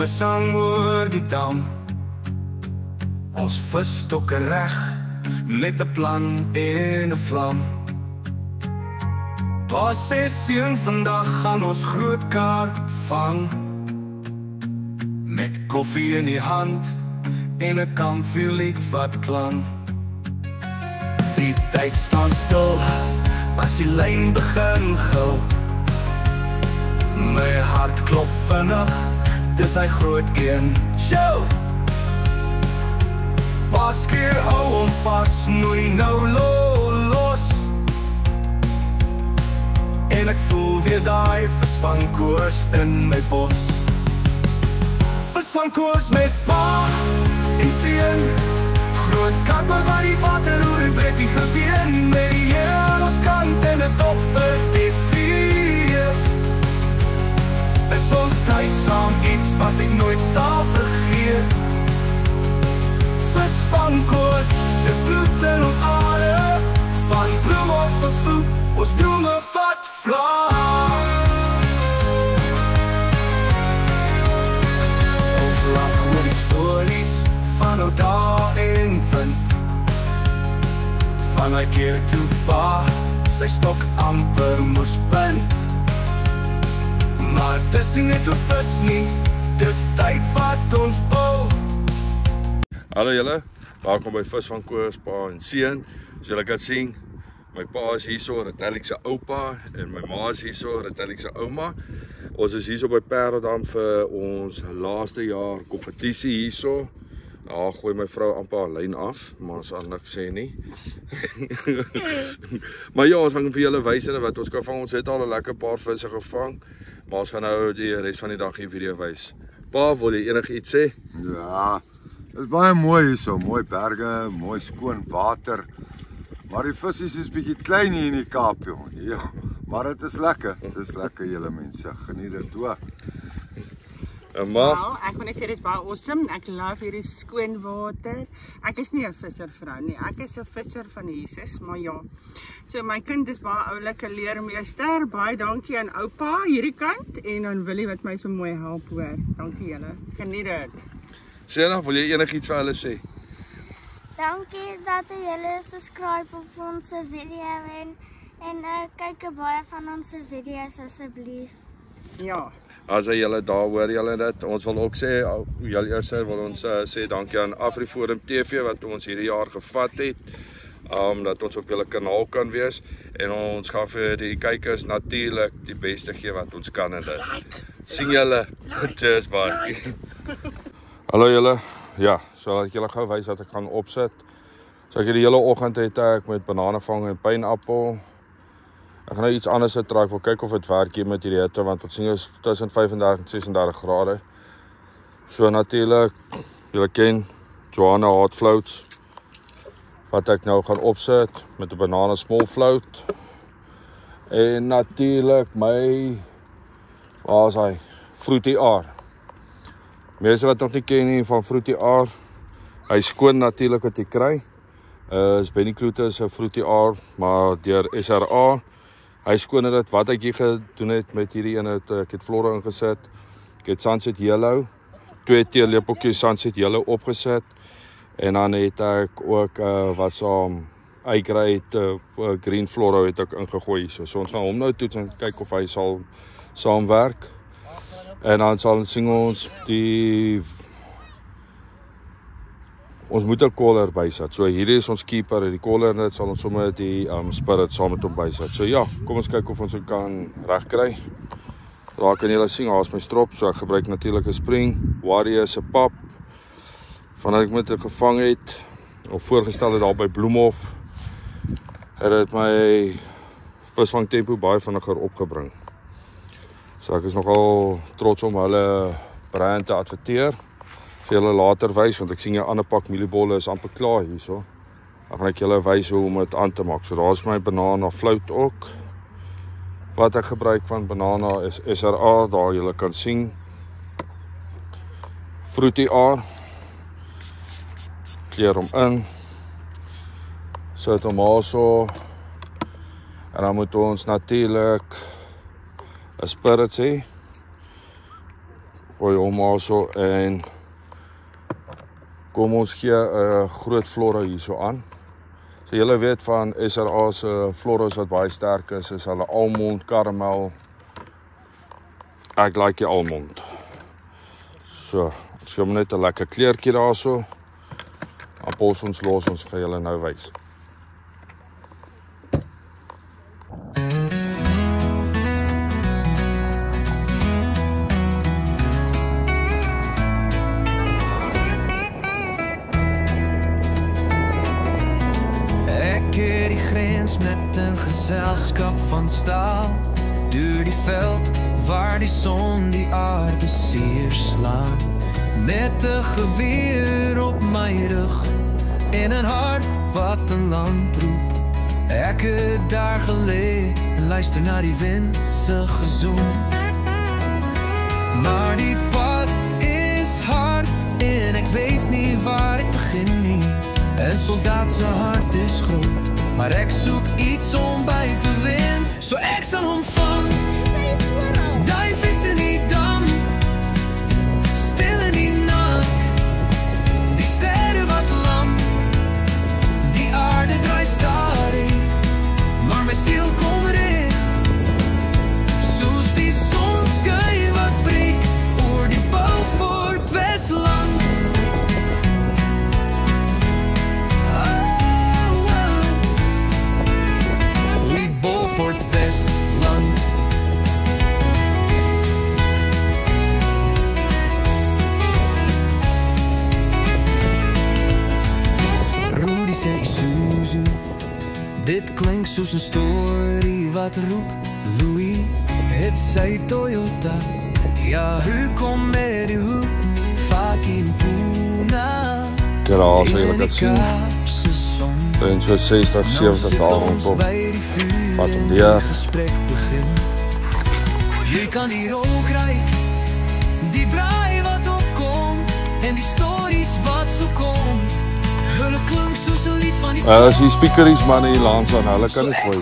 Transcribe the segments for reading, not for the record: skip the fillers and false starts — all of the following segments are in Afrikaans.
Bome sang oor die dam, ons visstokke reg, met 'n plan en 'n vlam. Pa sê seun, vandag gaan ons groot kar vang, met koffie in die hand en 'n kampvuurlied wat klank. Die tyd staan stil, as die lyn begin gil. My hart klop vinnig, dis hy groot een. Show! Paskeer hou hom vas, moenie nou los. En ek voel weer daai visvangkoers in my bos. Visvangkoers met pa en seun, groot karpe waar die water roer en breek die geween, met die Here aan ons kant en 'n dop vir die vis. Is ons tyd saam iets wat ek nooit sal vergeet. Visvangkoers, dis bloed in ons are, van Bloemhof tot Soep, ons drome vat vlag. Ons lag oor die stories van ou dae en vind, van hy keer toe pa sy stok amper moes bind. Maar dis nie net oor vis nie, dis tyd wat ons bou. Hallo julle, welkom by Visvangkoers pa en seun. So julle kan sien, my pa is hierso, Ratellik se oupa, en my ma is hierso, Ratellik se ouma. Ons is hierso by Parelham vir ons laaste jaar kompetisie hierso. Daar gooi my vrou amper haar lyn af, maar ons sal niks sê nie. Maar ja, ons gaan vir julle wys wat ons kan vang. Ons het al 'n lekker paar visse gevang, maar ons gaan nou die res van die dag die video wys. Pa, wil jy enigiets sê? Ja, dit is baie mooi hierso, mooi berge, mooi skoon water. Maar die visies is bietjie klein hier in die Kaap, jong. Ja, maar dit is lekker. Dit is lekker julle mense. Geniet dit ook. Maar Wel, ek wil net sê dit is baie awesome. Ek love hierdie skoon water. Ek is nie 'n visservrou nie. Ek is 'n visser van Jesus, maar ja. So my kind is baie oulike leermeester. Baie dankie aan oupa hierdie kant en aan Willie wat my so mooi help hoor. Dankie julle. Geniet dit. Sena, wil jy enigiets vir hulle sê? Dankie dat julle subscribe op ons video en kyk baie van ons video's asseblief. Ja. As julle daar hoor julle dit, ons wil ook sê, julle eers wil ons sê dankie aan AfriForum TV wat ons hierdie jaar gevat het, dat ons op julle kanaal kan wees, en ons gaan vir die kykers natuurlik die beste gee wat ons kan in dit. Sien julle, cheers bye. Hallo julle, ja, so ek julle gou wys wat ek gaan opsit. So ek het die hele oggend het ek met banane vang en pineappel. Ek gaan nou iets anders trek, ek wil kyk of dit werk hier met hierdie hitte, want ons sien is tussen 35 en 36 grade. So natuurlik, julle ken Johanna hot floats, wat ek nou gaan opsit met 'n banana small float. En natuurlik my, waar is hy? Fruity R. Mense wat nog nie ken nie van Fruity R, hy skoon natuurlik wat jy kry. Is Benny Kloete is 'n Fruity R, maar deur SRA. Hy skoon dit, wat ek hier gedoen het met hierdie ene, ek het Flora ingesit, ek het Sunset Yellow, 2 teelepeltjies Sunset Yellow opgesit, en dan het ek ook wat saam A-grade Green Flora het ek ingegooi, so ons gaan hom nou toets en kyk of hy sal saamwerk, en dan sal sien ons ons moet 'n collar bysit, so hierdie is ons keeper, die collar en dit sal ons sommer die spirit saam met hom bysit. So ja, kom ons kyk of ons hom kan regkry. Daar kan julle sien, daar is my strop, so ek gebruik natuurlik 'n spring, Warrior se pap, vandat ek met dit gevang het, of voorgestel het daar by Bloemhof, het dit my visvang tempo baie vinniger opgebring. So ek is nogal trots om hulle brand te adverteer. Vir julle later wys, want ek sien 'n ander pak mieliebolle is amper klaar hierso. Dan gaan ek julle wys hoe om dit aan te maak. So daar's my banana float ook. Wat ek gebruik van banana is SRA, daar julle kan sien. Fruity R. Keer hom in. Sit hom also. En dan moet ons natuurlik 'n spirit hê. Gooi hom also en kom ons gee 'n groot flora hierso aan. So julle weet van SRA se floras wat baie sterk is hulle almond, karamel. Ek like die almond. So, ons gee hom net 'n lekker kleurtjie daarso. Dan pos ons los, ons gaan julle nou wys. Met een gezelschap van staal, door die veld waar die zon die aarde zeer slaat. Met een geweer op mijn rug, in een hart wat een land roept. Ik heb daar gelegen en luister naar die windsige zoen. Maar die pad is hard en ik weet niet waar ik begin niet. Een soldaat zijn hart is groot, maar ik zoek iets om bij te winnen. Zo ik zal omvangen, die vis in die dam, stil in die nacht, die sterren wat lam, die aarde draait starig, maar mijn ziel komt erin. Zoals die zon schijnt wat breekt, oor die bouw voor het Westland. Voor het Westland. Rudy zei Isuzu, dit klinkt zoals een story wat roept Louis. Het zei Toyota, ja u komt met uw hoek, vaak in Puna. Kijk als je dat zien. In zo'n 60, 70 dagen op. Wat om die gesprek begin. Je kan hier ook rijden, die braai wat opkomt en die stories wat zo komt. Hulle klink soos 'n lied van die as die speaker is man in lands aan, hulle kan dit gooi.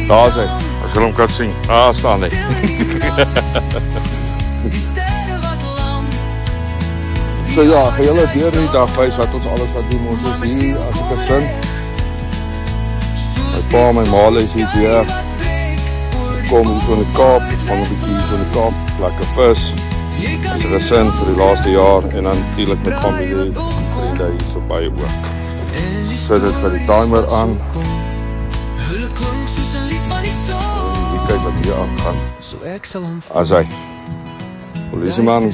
Daar is hy, as jy hom kan sien. Ah, staan hy. So ja, gaan julle deur die dag wys wat ons alles wat doen. Ons is hier as 'n gesin. My pa, my ma is hier weer. Kom hier so in die Kaap, vang 'n bietjie hier so in die Kaap, lekker vis. As 'n gesin vir die laaste jaar en dan natuurlik met familie, vriende hier so by ook. Sit dit vir die timer aan. Jy kyk wat hier aangaan. As hy. Polisieman.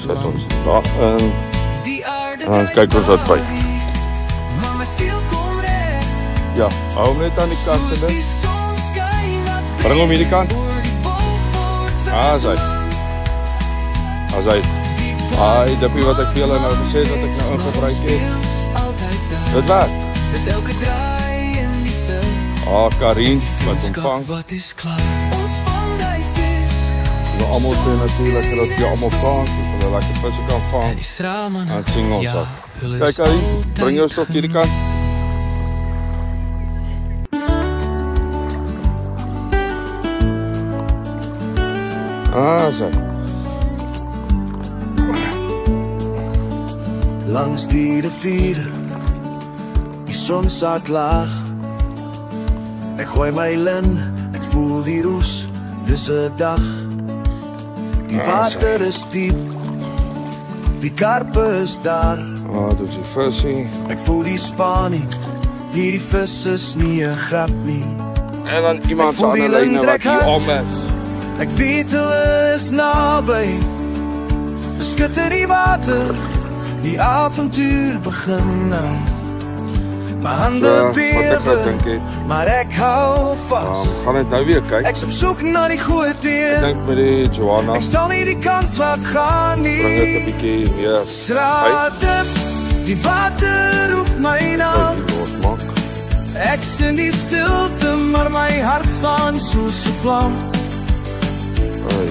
Zet ons daar in. En dan kyk ons wat by. Ja, hou hom net aan die kant en dit. Bring hom hierdie kant. As hy. As hy. Hy, dippie wat ek vir julle nou gesê het wat ek nou ingebruik het. Dit werk. Karin wat ontvang. Nou almal sê natuurlijk dat jy almal kans het, hulle lekker visse kan vang. En het sing ons op. Kijk Karin, bring jou stok hierdie kant. Sê. Langs die rivier, die son sak laag. Ek gooi my lin, ek voel die roes, dis 'n dag. Die water is diep, die karpe is daar. Dit is die visie. Ek voel die spanning, hierdie vis is nie 'n grap nie. En dan iemand se ander lyne wat hier om is. Ek weet hulle is naby, beskitter die water, die avontuur begin nou. My hande bewe, maar ek hou vas. Gaan net nou weer kyk. Ek is op soek na die goeie teen. Ek dink met die Joanna. Ek sal nie die kans laat gaan nie. Bring dit 'n bietjie meer. Straatdips, die water roep my naam. Ek sien die stilte, maar my hart staan soos 'n vlam.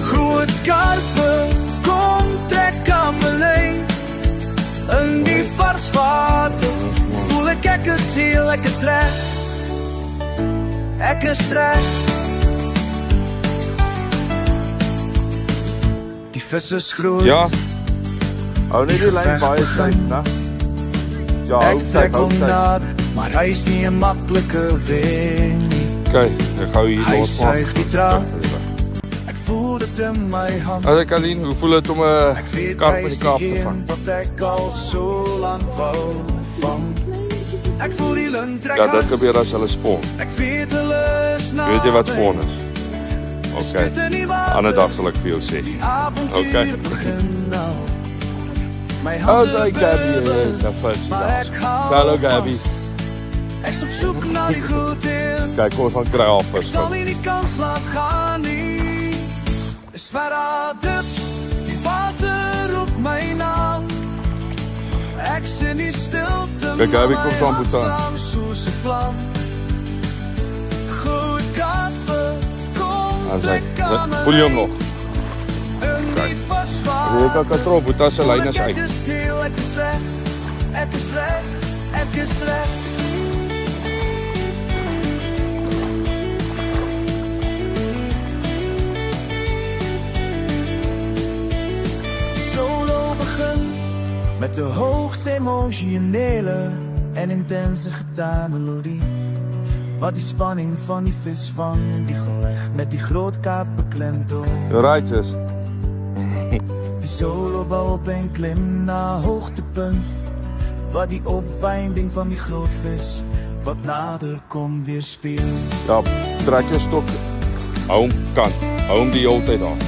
Groot karpe, kom trek aan my lyn. In die vars water voel ek is heel, ek is reg. ek is reg. Die vis is groot. Ja. Hou net die lyn baie styf, né? Ja, hou styf, hou styf. Maar hy is nie 'n maklike wen nie. Kyk, ek gou hier Hy los maak. suig die traan. Ek voel dit in my hand. As ek alleen, hoe voel dit om 'n Ek weet kap hy in die is kaap te die vang? een wat ek al so lang wou vang. Ek voel die lint trek Ja, dit aan. gebeur as hulle spon. Ek weet hulle is naby. Weet jy wat spon is? Skit in die Okay. water. Ander dag sal ek vir jou sê. Avontuur Okay. begin nou. My How's hande hy Gabby? bewe, The first maar ek hou Hallo Gabby. vast. Ek's op soek na die goed in. Kyk, ons gaan kry half Ek vis. sal nie die kans laat gaan nie. Dis waar dips, die water op my naam. Ek sien die stilte. Kyk, Gabby, kom saam, Boetan. Soos 'n vlam. Goed kappe, kom As hy, trek aan my voel jy hom nog? in die vasvaart. Jy kan katrol, Boeta se lyn is uit. Ek is heel, ek is reg, ek is reg, ek is reg. Solo begin met de hoogste emotionele en intense gitaarmelodie. Wat die spanning van die vis vang en die geleg met die groot kaap beklemtoon. Right, sis. Die solo bouw op en klim na hoogtepunt. Wat die opwinding van die groot vis wat nader kom weer speel. Ja, trek jou stok. Hou hom kant. Hou hom die hele tyd aan.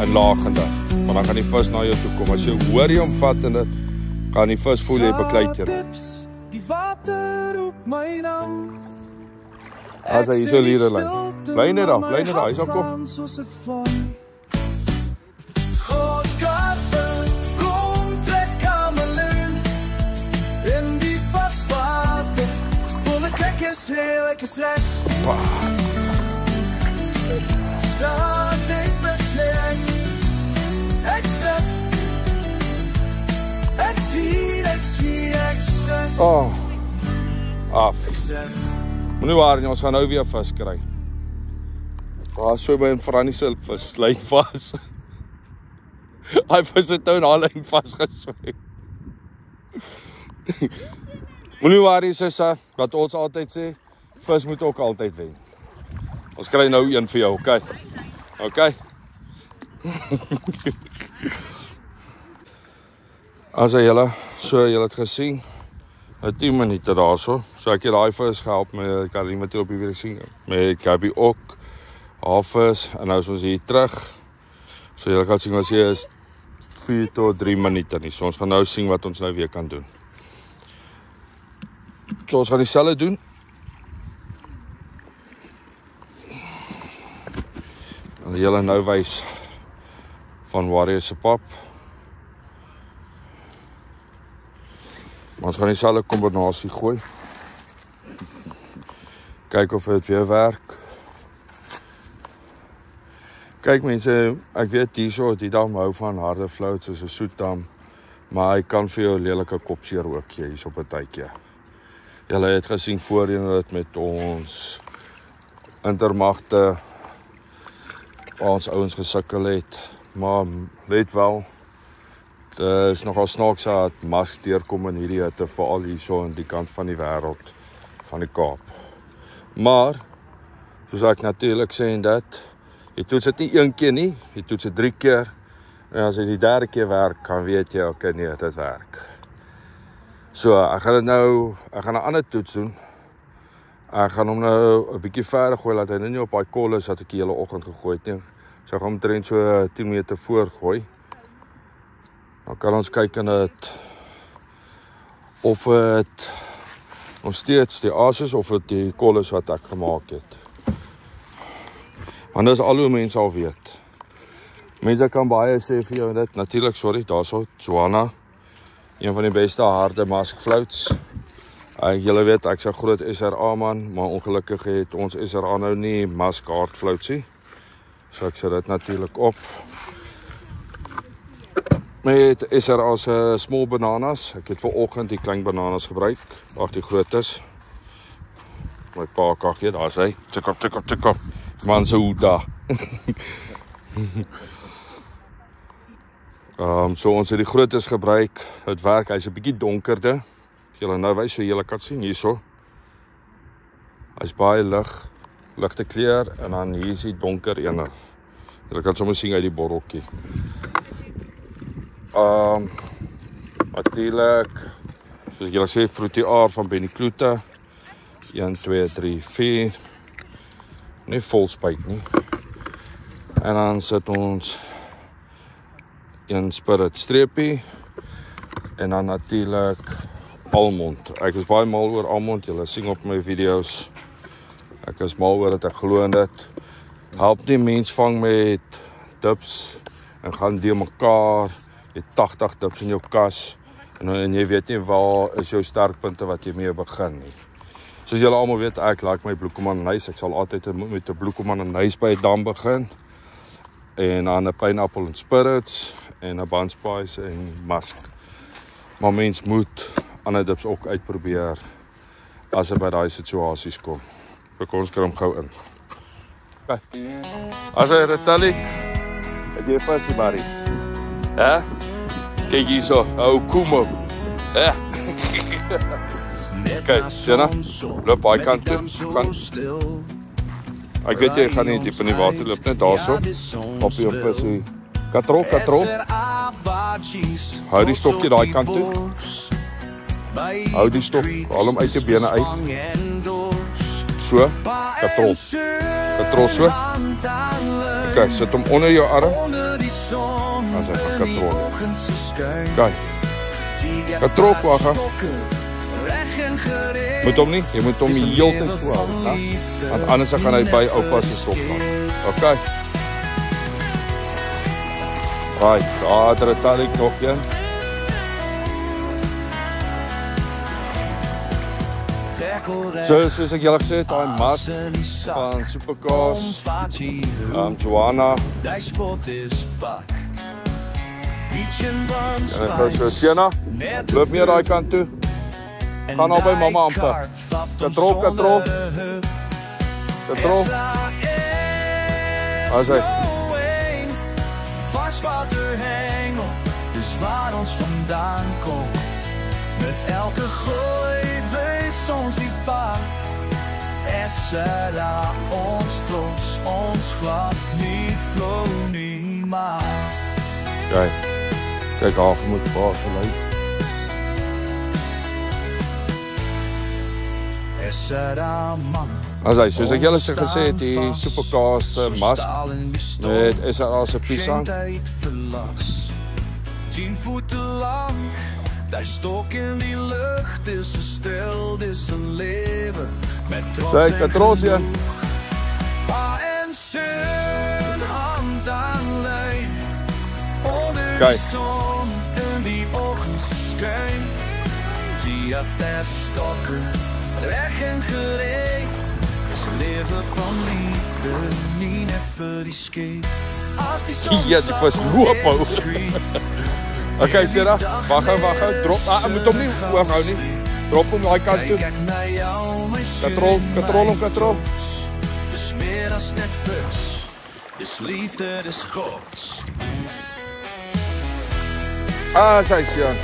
En lagende. Want dan gaan die vis na jou toe kom. As jy hoor jy hom vat en dit, gaan die vis voel jy beklei jou. Die water op my naam. As hy so liere lyn. Bly net daar, hy sal kom. Groot karpe, kom trek aan my lyn. In die vaswater, voel ek is heel, ek is reg. Slaat ek besleg, ek sleg. Ek sien, ek sleg. Oh. Af. Ek sleg. Moenie waar nie, ons gaan nou weer vis kry. Daar so by 'n Frannie se vis lyn vas. Hy vis het nou in haar lyn vasgeswem. Moenie waar nie, sissa, wat ons altyd sê, vis moet ook altyd wen. Ons kry nou een vir jou, okay? Okay? As julle, so julle het gesien, 10 minute daarso. So ek het daai vis gehelp met Karin wat jy op die weer sien. Met Gabby ook. Haar vis en nou is ons hier terug. So julle gaan sien ons hier is 4 tot 3 minute nie. So ons gaan nou sien wat ons nou weer kan doen. So ons gaan dieselfde doen. En julle nou wys van Warrior se pap. Maar ons gaan dieselfde kombinasie gooi. Kyk of dit weer werk. Kyk mense, ek weet hierso die dam hou van harde floats soos 'n soetdam, maar hy kan vir jou lelike kopseer ook gee hierso op 'n tydjie. Julle het gesien voorheen dit met ons intermagte waar ons ouens gesukkel het, maar let wel, dit is nogal snaaks dat mas deurkom in hierdie hitte, veral hierso aan die kant van die wêreld van die Kaap. Maar soos ek natuurlik sê en dit, jy toets dit nie 1 keer nie, jy toets dit 3 keer. En as dit die 3de keer werk, dan weet jy, okay, nee, dit werk. So, ek gaan 'n ander toets doen. Ek gaan hom nou 'n bietjie verder gooi, laat hy nou nie op daai kol is wat ek die hele oggend gegooi het nie. So ek gaan omtrent so 10 meter voor gooi. Dan kan ons kyk in dit of dit nog steeds die aas is of dit die kol is wat ek gemaak het. Want dis al hoe mense al weet. Mense kan baie sê vir jou dit, natuurlik, sorry, daarso Joanna, een van die beste harde mask floats. Julle weet ek's 'n groot SRA man, maar ongelukkig het ons SRA nou nie mask hard floatsie. So ek sit dit natuurlik op. Met SRA se small bananas. Ek het vanoggend die klein bananas gebruik, ag die grootes. my pa kan gee, daar's hy. Tik op. Man se hoed daar. So ons het die grootes gebruik. Het werk, hy's 'n bietjie donkerder. Julle nou wys so julle kan sien hierso. Hy's baie ligte kleur en dan hier is die donker ene. Julle kan sommer sien uit die botteltjie. Natuurlik, soos julle sê, Fruity R van Benny Kloete. 1, 2, 3, 4. Nie vol spuit nie. En dan sit ons 1 Spirit streepie en dan natuurlik almond. Ek is baie mal oor almond, julle sien op my video's. Ek is mal oor dit, ek glo in dit. Help nie mens vang met dips en gaan deur mekaar. Jy 80 dips in jou kas en jy weet nie waar is jou sterkpunte wat jy mee begin nie. Soos julle almal weet, ek like my bloekoman anys. Ek sal altyd met 'n bloekoman anys by 'n dam begin. En dan 'n pineapple en spirits en 'n bun spice en musk. Maar mens moet ander dips ook uitprobeer as by daai situasies kom. Kom ons kry hom gou in. Okay. As hy retalik, het jy visie Barry. Hè? Kyk hierso, ou Kumo. Hè? Okay, Sienna, loop baie kant toe. Gaan. Ek weet jy gaan nie diep in die water loop net daarso. Op jou visie. Katrol. Hou die stokkie daai kant toe. Hou die stok, haal hom uit jou bene uit. So, katrol so. Okay, sit hom onder jou arm. Dan sy gaan katrol. Kijk. Katrol kwagga. Moet hom nie, jy moet hom die hele tyd so hou, want anders gaan hy by oupa se stok gaan. Okay. Right, daar het ek nog een. Soos ek julle gesê het, daai mas van Supercars, Joanna. En ek gaan so, Sienna, loop meer daai kant toe. Gaan al by mamma amper. Katrol. As hy. Varswaterhengel, dus waar ons vandaan komt. Met elke gooi wees ons die pad. SRA, ons trots, ons glad, nie flow, nie maat. Kijk af moet baas lyk. SRA mannen. As hy, soos ek julle gesê het, die Supercars mask met SRA se pisang. 10 voet lang, die stok in die lucht, is 'n stil, dis 'n lewe met trots en katrolsien. Pa en seun, hand aan lyn, onder die son in die oggendskyn. Die after stokker, reg en gereed, is 'n lewe van liefde, nie net vir die skep. As die son die vis loop hou. Okay, Sarah, wag gou, drop. Moet hom nie hoog hou nie. Drop hom daai kant toe. Katrol. Dis meer as net vis. Dis liefde, dis gods. Sy sien.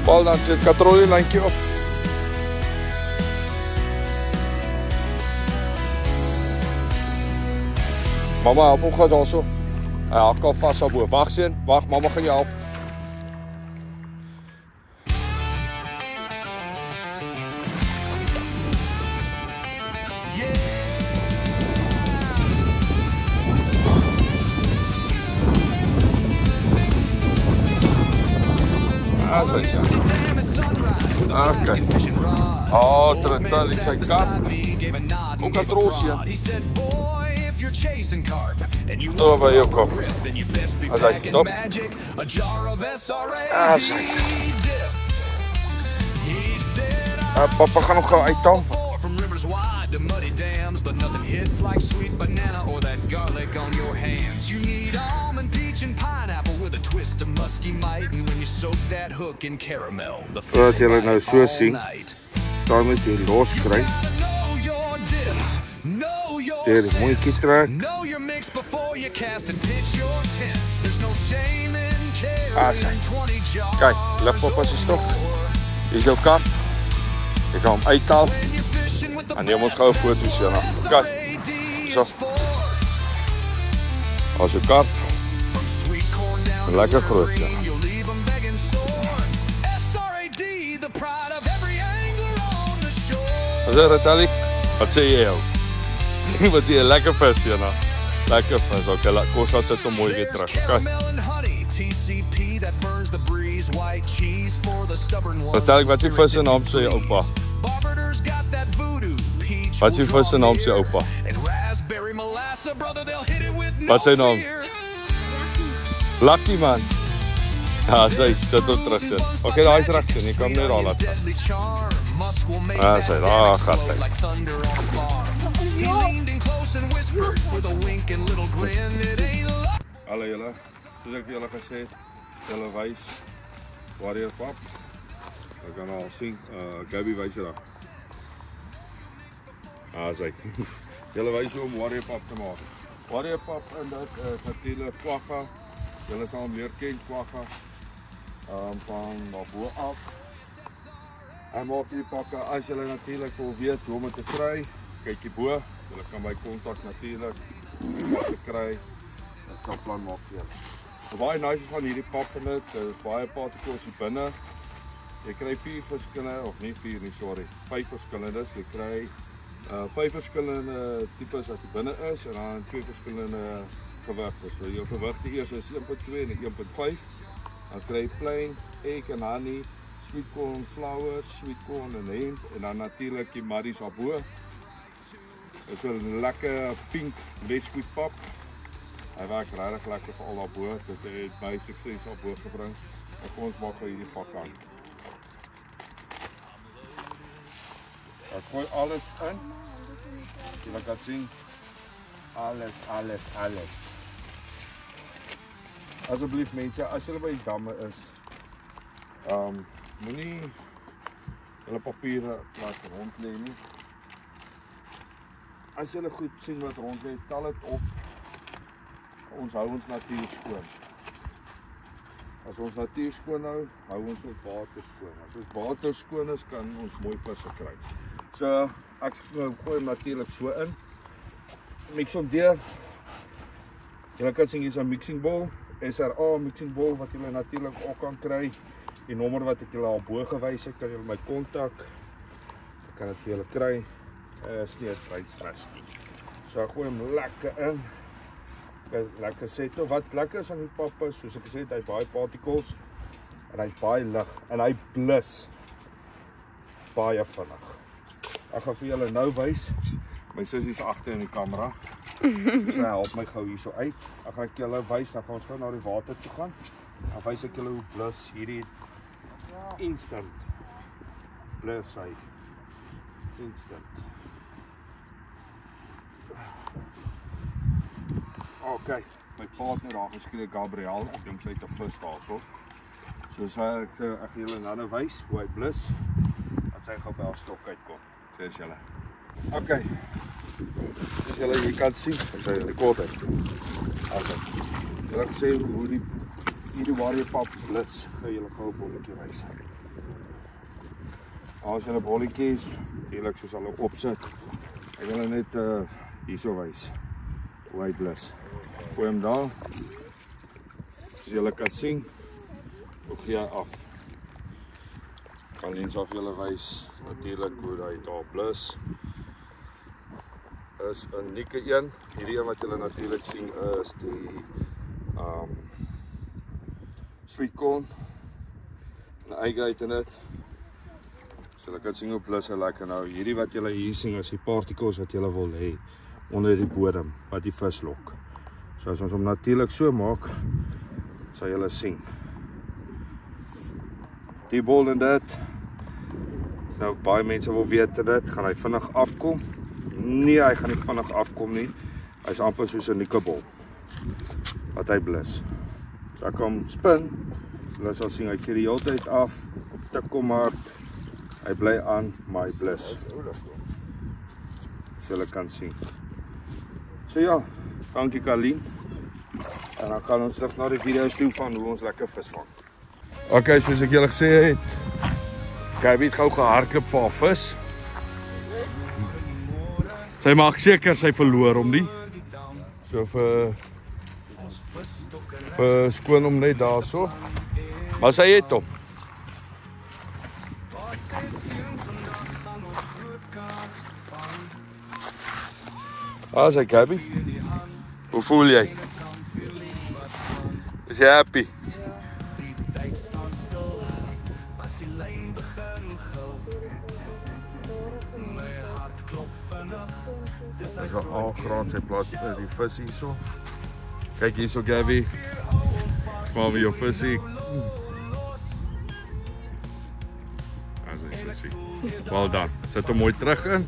Paul dan sit katrol die lyntjie op. Mama, help hom gou daarso. Hy hak al vas daarbo. Wag seun, wag, mamma gaan jou help. Sy sien. Okay. Terwyl ek sy kat. Hoe katrol sien. By jou kom. As hy stop. Sy. Papa gaan nog gou uithaal. twist of musky might, and when you soak that hook in caramel, the Wat julle nou so all sien, night. dan moet jy loskry. Know your dips, know your Deur die mondjie trek. know your mix before you cast and pitch your tents. There's no shame in As hy. carrying 20 jars. Kyk, lig op as 'n stok. Hier is jou kap. Jy kan hom uithaal. When you're fishing with the En neem ons gou 'n foto hierna. Kyk, so. As jou kap, From sweet corn down lekker to groot, marine, ja. you'll leave 'em begging sore. SRAD, the pride of every angler on the shore. Is dit Retalie? Wat sê jy jou? Wat sê jy, lekker vis hierna. Lekker vis, okay, kom ons gaan sit hom mooi weer There's terug, okay? caramel and honey, TCP that burns the breeze, white cheese for the stubborn ones. Retalie, wat is die vis se naam sê jou oupa? Barber's got that voodoo, peach Wat is die will vis se draw naam sê near. oupa? And raspberry molasses, brother, they'll hit it with no Wat sy naam? fear. Lucky man. Ja, sy sit hom terug sit. Okay, daai is reg sien, jy kan net daar laat gaan. Deadly charm, Musk will make Ah, that sy, daar damn gaan explode hy. like thunder on a farm. He leaned in close and whispered with a wink and little grin. It ain't luck. Hallo julle, soos ek vir julle gesê het, julle wys Warrior Pap. Ek kan al sien, Gabby wys dit daar. Sy. Julle wys hoe om Warrior Pap te maak. Warrior Pap en dit is natuurlik kwagga. Julle sal hom meer ken, kwagga. Van daarbo af. En maak die pakke as julle natuurlik wil weet hoe om dit te kry. Kyk hierbo, julle kan my kontak natuurlik om te kry. Ek kan plan maak vir julle. Baie nice van hierdie pap en dit is baie particles hier binne. Jy kry 4 verskillende, of nie 4 nie, sorry, 5 verskillendes. Jy kry 5 verskillende tipes wat hier binne is en dan 2 verskillende gewigte. So jou gewigte eers is 1.2 en 1.5. Dan kry jy plain, egg en honey, sweet corn flour, sweet corn en hemp en dan natuurlik die muddies daarbo. Dit is 'n lekker pink biscuit pap. Hy werk regtig lekker vir al daarbo. Dit het baie sukses daarbo gebring. En kom ons maak gou hierdie pak aan. Ek gooi alles in. Jy kan sien alles. Asseblief mense, as julle by die damme is, moenie julle papiere laat rond lê nie. As julle goed sien wat rond lê, tel dit op. Ons hou ons natuur skoon. As ons natuur skoon hou ons ook water skoon. As ons water skoon is, kan ons mooi visse kry. So, ek gooi hom natuurlik so in. Mix hom deur. Julle kan sien hier is 'n mixing bowl, SRA mixing bowl wat julle natuurlik ook kan kry. Die nommer wat ek julle al bo gewys het, kan julle my kontak. Ek kan dit vir julle kry. Is nie 'n stress nie. So ek gooi hom lekker in. Lekker set of wat lekker is aan die pap is, soos ek gesê het, hy het baie particles en hy's baie lig en hy blus baie vinnig. Ek gaan vir julle nou wys. My sussie is agter in die kamera. Sy help my gou hierso uit. Ek gaan julle wys, dan gaan ons gou na die water toe gaan. Dan wys ek julle hoe blus hierdie instant blus hy. Instant. Okay, my partner daar geskree Gabriel, ek dink sy het 'n vis daarso. Soos ek gee julle nou wys hoe hy blus, dat sy gou by haar stok uitkom. Sê as julle. Okay. Soos julle hier kan sien, as hy rekord het. Okay. Julle kan sê hoe hierdie Warrior Pap blus, gaan julle gou 'n bolletjie wys. As julle bolletjies, eerlik soos hulle opsit, ek wil net hierso wys hoe hy blus. Gooi hom daar. Soos julle kan sien, hoe gee hy af. Kan eens af julle wys, natuurlik hoe hy daar blus. Is 'n unieke een. Hierdie een wat julle natuurlik sien is die sweet corn. En eigeheid in dit. So julle kan sien hoe blus hy lekker nou. Hierdie wat julle hier sien is die particles wat julle wil hê onder die bodem wat die vis lok. So as ons hom natuurlik so maak, sal julle sien. Die bol en dit. Nou baie mense wil weet dit, gaan hy vinnig afkom? Nee, hy gaan nie vinnig afkom nie. Hy's amper soos 'n nikkelbol wat hy blus. So ek kan spin. Hulle sal sien, hy keer die hele tyd af, tik hom hard, hy bly aan, maar hy blus. So hulle kan sien. So ja, dankie Carlien. En dan gaan ons terug na die video's toe van hoe ons lekker vis vang. Ok, soos ek julle gesê het, Gabby het gou gehardloop vir haar vis. Sy maak seker sy verloor hom nie. So vir skoon hom net daar so. Maar sy het hom. As hy Gabby. Hoe voel jy? Is jy happy? Dit is wel aangraad sy plaas die vis hier so. Kyk hier so Gabby. Smaak met jou visie. As hy sissie. Well done. Sit hom mooi terug in.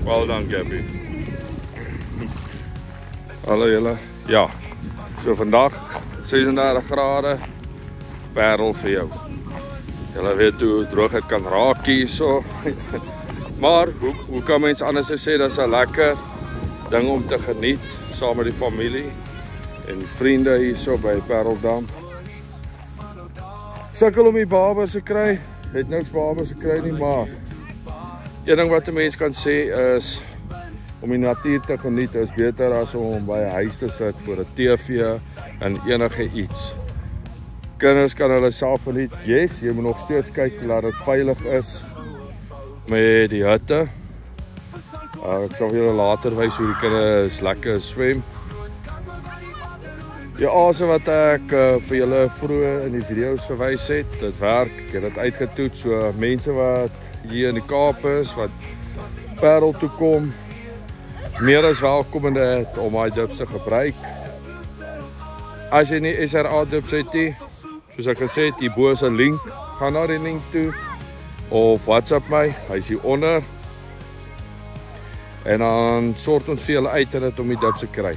Well done Gabby. Hallo julle. Ja. So vandag 36 grade. Parel vir jou. Julle weet hoe droog dit kan raak hier so. Maar hoe kan mens anders sê dat is 'n lekker ding om te geniet saam met die familie en vriende hier so by Pareldam. Sukkel om die babas te kry. Het niks babas gekry nie, maar een ding wat 'n mens kan sê is om die natuur te geniet is beter as om by 'n huis te sit voor 'n TV en enige iets. Kinders kan hulle self geniet. Yes, jy moet nog steeds kyk dat dit veilig is met die hitte. Ek sal julle later wys hoe die kinders lekker swem. Die aase wat ek vir julle vroeër in die video's gewys het, dit werk. Ek het dit uitgetoets, so mense wat hier in die Kaap is, wat Parel toe kom, meer as welkom in dit om my dips te gebruik. As jy nie SRA dips het nie, soos ek gesê het, hierbo is 'n link, gaan na die link toe, of WhatsApp my, hy is hier onder. En dan sort ons vir julle uit in dit om die dips te kry.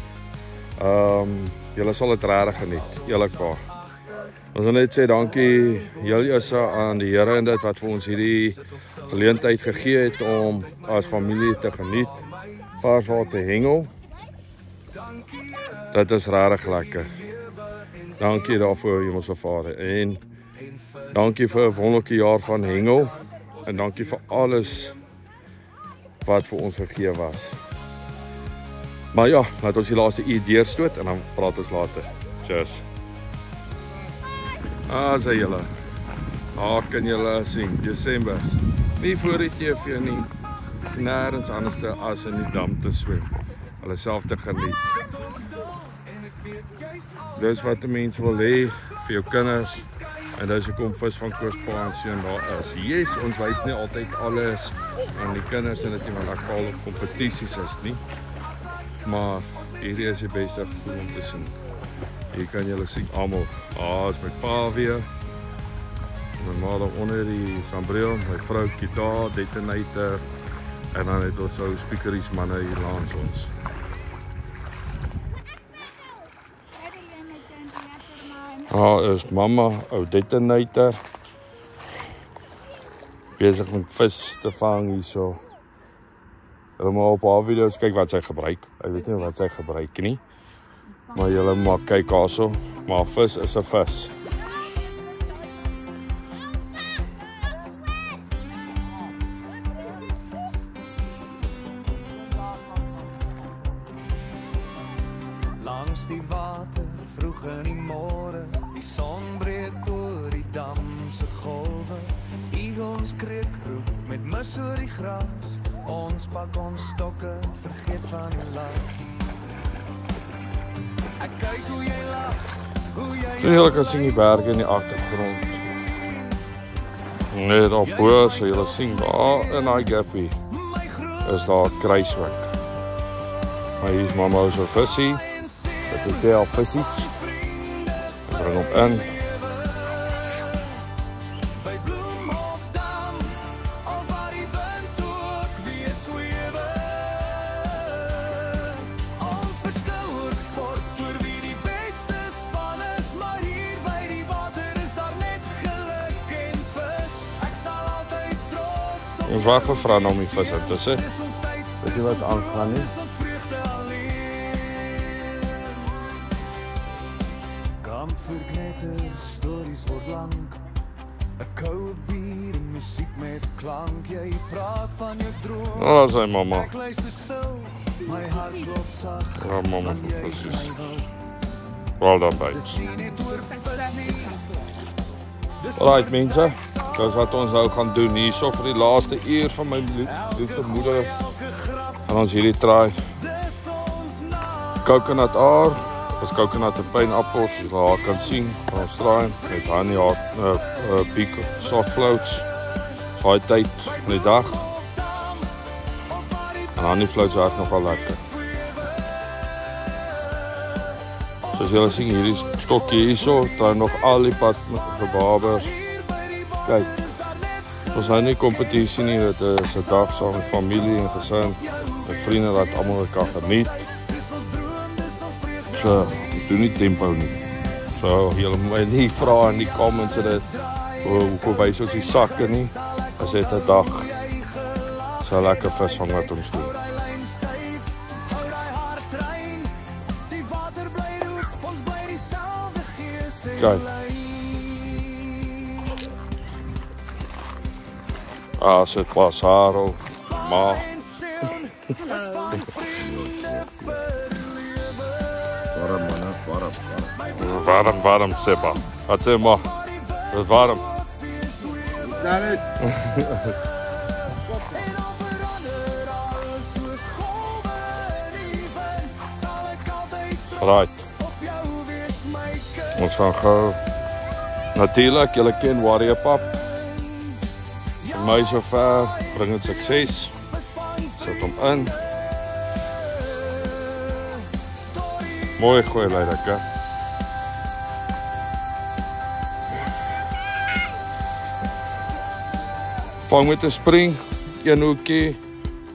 Julle sal dit regtig geniet, eerlikwaar. Ons wil net sê dankie julle aan die Here en dit wat vir ons hierdie geleentheid gegee het om as familie te geniet. Varswater hengel. Dit is regtig lekker. Dankie daarvoor, Hemelse Vader. En dankie vir 'n wonderlike jaar van hengel. En dankie vir alles wat vir ons gegee was. Maar ja, laat ons die laaste uur deurstoot en dan praat ons later. Cheers. Sê julle. Kan julle sien, Desember. Nie voor die TV nie. Nêrens anders as in die dam te swem. Hulle self te geniet. Dis wat die mense wil hê vir jou kinders. En dis hoekom vis van Koos Pa en Seun daar is. Yes, ons wys nie altyd alles aan die kinders en dit nie, want ek val op kompetisies is nie. Maar hierdie is die beste gevoel om te sien. Hier kan julle sien almal. Is my pa weer. My ma daar onder die sambreel, my vrou gitaar, detonator. En dan het ons ou speakeries manne hier langs ons. Is mamma, ou detonator. Besig met vis te vang hier so. Julle moet op haar video's kyk wat sy gebruik. Ek weet nie wat sy gebruik nie. Maar julle moet kyk daarso. Maar vis is 'n vis. Langs die water, vroeg in die môre, die son breek oor die dam se golwe. Ons kreek roep met mis oor die gras. Ons pak ons stokke, vergeet van die lag. Ek kyk hoe jy lag, hoe jy. So julle kan sien die berge in die agtergrond. Net op bo, so julle sien daar in daai gappie is daar kruiswink. Maar hier is mamma so visie. Dit is al visies. Bring hom in. Ons wag vir Fran om die vis in te sit. Weet jy wat aangaan nie? Kampvuurknetter, stories word lank. 'n Koue bier en musiek met klank. Jy praat van jou droom. Oh, sy mamma. Ek luister stil, my hart klop sag. Ja, mamma, precies. Wel dan, babes. Alright, mense. Dis wat ons nou gaan doen hierso vir die laaste uur van my liefde moeder. En ons hierdie try. Coconut aar. Dis coconut en pineappels, soos jy kan sien. Ons try met honey aar, big soft floats. Daai tyd van die dag. En honey floats werk nogal lekker. Soos julle sien, hierdie stokkie hierso, try nog al die pad vir babers. Kyk, ons nou nie kompetisie nie, dit is 'n dag saam met familie en gesin, met vriende wat almal kan geniet. So, ons doen nie tempo nie. So, julle moet my nie vra in die comments dit, hoekom wys ons die sakke nie, as dit 'n dag so lekker vis vang wat ons doen. Kyk. Sit pas Harold, ma. Warm, Seba. Wat sê ma? Het is warm. Right. Ons gaan gou. Natuurlijk, julle ken Warrior Pap. Vir my so ver, bring het sukses. Sit hom in. Mooi gooi lekker. Vang met 'n spring, een hoekie,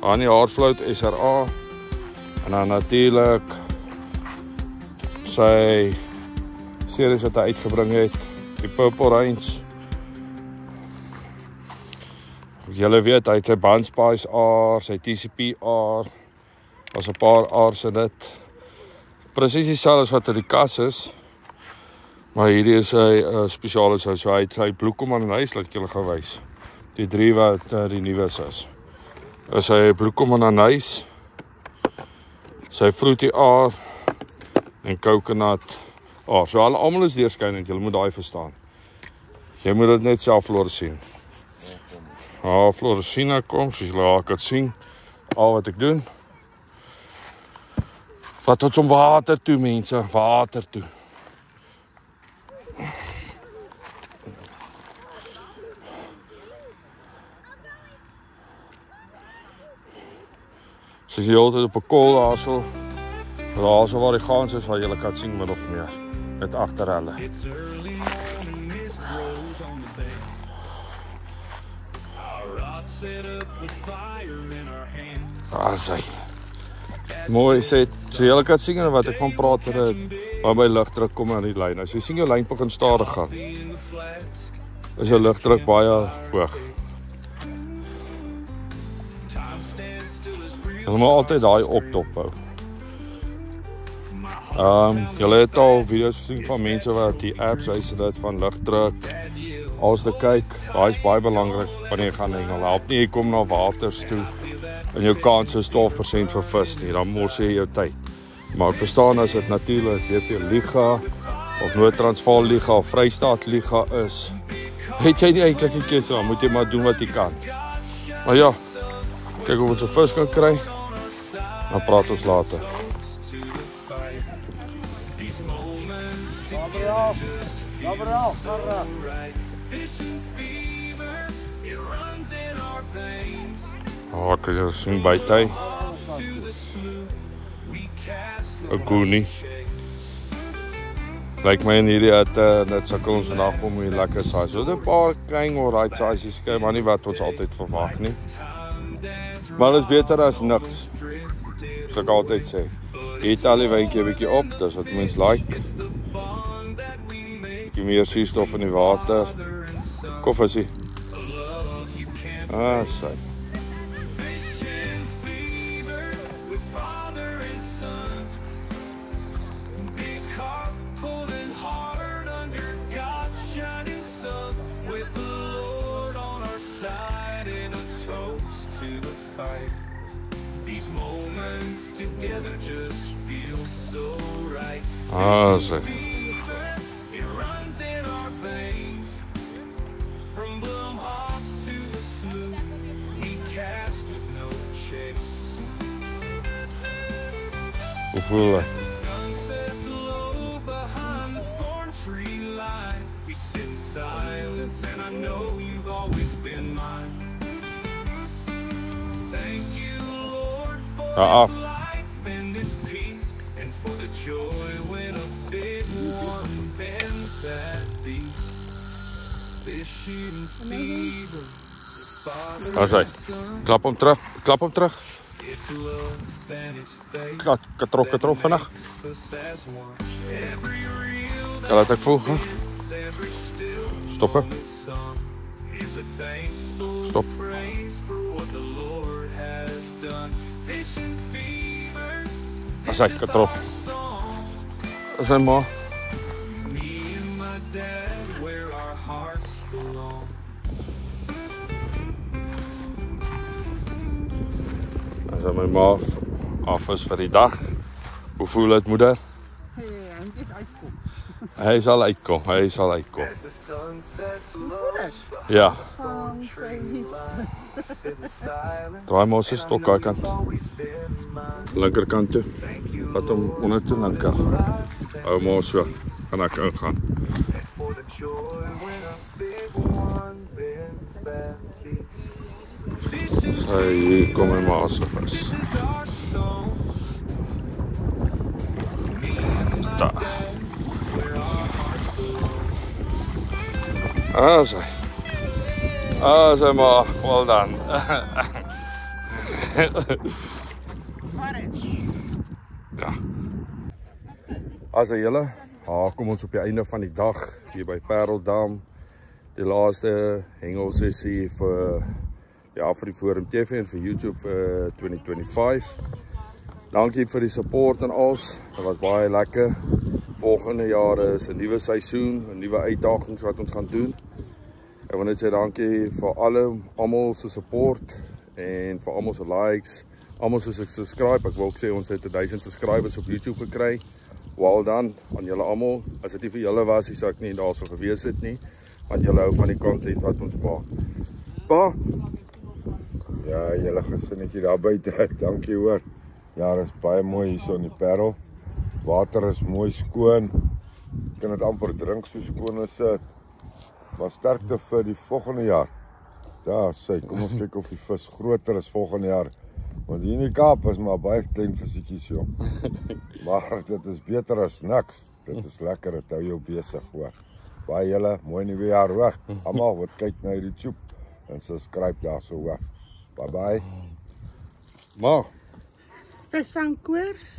honey hardfloat SRA. En dan natuurlijk sy series wat hy uitgebring het, die Purple Range. Julle weet, hy het sy Bandspice aar, sy TCP aar, was 'n paar aars in dit. Presies dieselfde as wat in die kas is, maar hierdie is sy spesiale so hy het sy bloekom aan huis, laat ek julle gaan wys. Die 3 wat die nuus is. Sy bloekom aan huis, sy fruity aar en coconut aar. So almal is deurskynend, julle moet daai verstaan. Jy moet dit net self sien. Floresina kom, soos julle kan sien, al wat ek doen. Vat ons om water toe, mense, water toe. Soos jy altyd op 'n kol daarso, daarso waar die gans is, waar julle kan sien min of meer, met agter hulle. Sy. Mooi sê, so julle kan sien wat ek van praat, waar my lugdruk kom aan die lyn. As jy sien jou lyn begin stadig gaan, is jou lugdruk baie hoog. Jy moet altyd daai opdop hou. Julle het al video's gesien van mense wat die apps wys dit van lugdruk, als te kyk, daai is baie belangrik wanneer jy gaan hengel. Help nie jy kom na waters toe en jou kans is 12% vir vis nie, dan mors jy jou tyd. Maar ek verstaan as dit natuurlik WP Liga of Noord-Transvaal Liga of Vrystaat Liga is, het jy nie eintlik 'n keuse, dan moet jy maar doen wat jy kan. Maar ja, kyk of ons 'n vis kan kry, dan praat ons later. Kan jy sien buite hy? 'n goonie. Lyk my in hierdie net sukkel ons vandag om hier lekker size. So 'n paar klein alright sizes, maar nie wat ons altyd verwag nie. Maar dit is beter as niks. So ek altyd sê, eet al die wyntjie 'n bietjie op, dis wat mense like. Bietjie meer suurstof in die water. Koffie. Ah, sy. Fishing fever with father and son. Big heart pulling hard under God's shining sun. With the Lord on our side and a toast to the fight. These moments together just feel so right. Ah, sy. It runs in our veins. From Bloemhof to the Sloop, we cast with no chase. Hoe voel dit? The sun sets low behind the thorn tree line. We sit in silence and I know you've always been mine. Thank you, Lord, for this life and this peace, and for the joy when a big one bends that beast. Fishing fever, father Daar is hy. and son. Klap hom terug. Klap hom terug. It's love and it's faith Katrok vinnig. makes us as one. Every reel Ja, laat ek voel. Hè? that's every still Stop hè. moment sung is a thankful Stop. praise for what the Lord has done. Fishing fever, As hy this is katrok. our song. As hy maar. Me and my dad, where our hearts belong. As hy my ma af is vir die dag. Hoe voel dit, moeder? Hy is uitkom. Hy sal uitkom. Hy sal uitkom. As the sun sets low, Ja. Van vrees. we sit in silence. Draai maar se stok daai kant. Always been mine. Linkerkant toe. Thank you, Vat hom onder toe dan kan. Hou maar so. Gaan ek ingaan. for the joy when a big one bends that beast. Fishing, So hier kom my ma se vis. this is our song. Me and my Daar. dad, where our hearts belong. As hy. As hy maar. Well done. Ja. As hy julle, kom ons op die einde van die dag hier by Pareldown. Die laaste hengelsessie vir vir die Forum TV en vir YouTube vir 2025. Dankie vir die support en alles. Dit was baie lekker. Volgende jaar is 'n nuwe seisoen, 'n nuwe uitdagings wat ons gaan doen. Ek wil net sê dankie vir almal se support en vir almal se likes, almal se subscribe. Ek wil ook sê ons het 1000 subscribers op YouTube gekry. Well done aan julle almal. As dit nie vir julle was, sou ek nie daarso gewees het nie, want julle hou van die content wat ons maak. Pa, Ja, julle gesinnetjie daar buite. Dankie hoor. Ja, dit is baie mooi hier so in die Parel. Water is mooi skoon. Jy kan dit amper drink so skoon as dit. Maar sterkte vir die volgende jaar. Ja, sê, kom ons kyk of die vis groter is volgende jaar. Want hier in die Kaap is maar baie klein visietjies jong. Maar dit is beter as niks. Dit is lekker, dit hou jou besig hoor. Baie julle, mooi nuwe jaar hoor. Almal wat kyk na hierdie YouTube en subscribe daarso hoor. Bye bye. ma, Visvangkoers.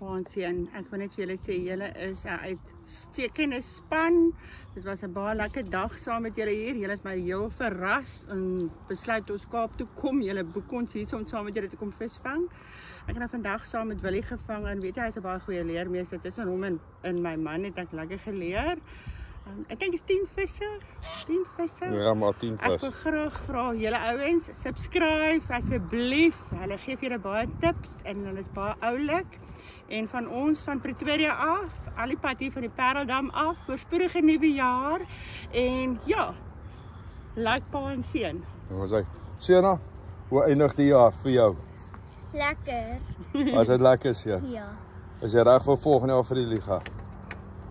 Paanseën, ek wil net vir julle sê julle is 'n uitstekende span. Dit was 'n baie lekker dag saam met julle hier. Julle is my heel verras en besluit ons Kaap toe kom. Julle boek ons hier om saam met julle te kom visvang. Ek het nou vandag saam met Willie gevang en weet jy hy's 'n baie goeie leermeester. Tussen hom en my man het ek lekker geleer. Ek dink is 10 visse. 10 visse. ja maar 10 Ek vis. wil graag vra julle ouens, subscribe asseblief. Hulle gee vir julle baie tips en hulle is baie oulik. En van ons van Pretoria af, al die pad hier van die Pareldown af, voorspoedige nuwe jaar. En ja, like pa en seun. Wat sê? Sena, hoe eindig die jaar vir jou? Lekker. Was dit lekker seun? Ja. Is jy reg vir volgende jaar vir die liga?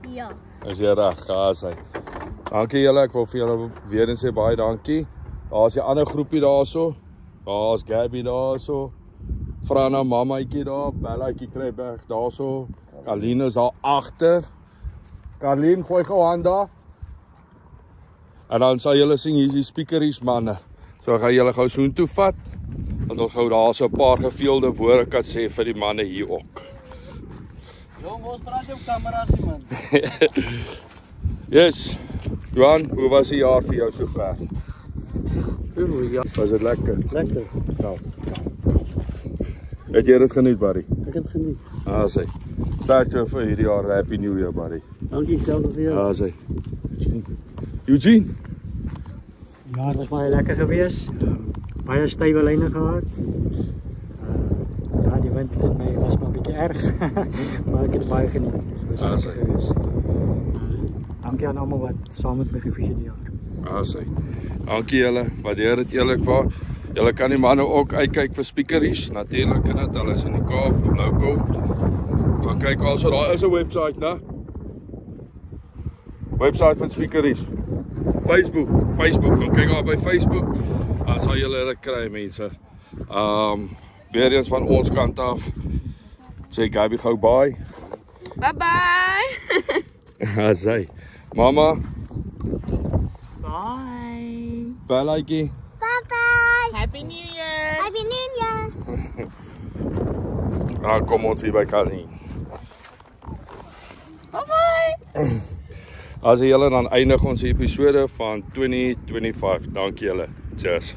Ja. Is jy reg? Gaas hy. Dankie julle, ek wil vir julle weer eens sê baie dankie. Daar's 'n ander groepie daarso. Daar's Gabby daarso. Frana mamaitjie daar, Bellaitjie Kruiberg daarso. Karline is daar agter. Karline, gooi gou hand daar. En dan sal julle sien hier is die speakeries manne. So gaan julle gou soontoe vat. Want ons gou daar so 'n paar geveelde woorde kan sê vir die manne hier ook. Jong, ons praat op kameras man. Yes. Johan, hoe was die jaar vir jou sover? Ja, Was dit lekker? lekker. Ja. Het jy dit geniet, Barry? Ek het geniet. Sê. Sterkte vir hierdie jaar. Happy New Year, Barry. Dankie selfs vir jou. Sê. Eugene? Ja, dit was baie lekker geweest. Baie stywe lyne gehad. Ja, die wind in my was maar 'n bietjie erg, maar ek het baie geniet. Dit was lekker geweest. Dankie aan almal wat saam met my gefiets die jaar. Sê. Dankie julle. Waardeer dit eerlikwaar. Julle kan die manne ook uitkyk vir speakeries. Natuurlik en dit alles in die Kaap, local. Gaan kyk also daar is 'n webwerf, né? Webwerf van speakeries. Facebook, gaan kyk daar by Facebook. Dan sal julle dit kry, mense. Weer eens van ons kant af. Sê Gabi gou bye. Bye bye. Sê. Mama, Bye. bye. Bye-bye. Happy New Year. Happy New Year. Kom ons hier by Karin. Bye bye. As julle dan eindig ons episode van 2025. Dankie julle. Cheers.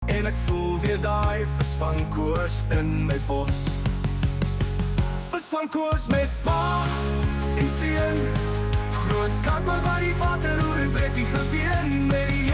En ek voel weer daai vis van koers in my bos. Vis van koers met pa en seun. Groot kappe waar die water roer en Betty geween met die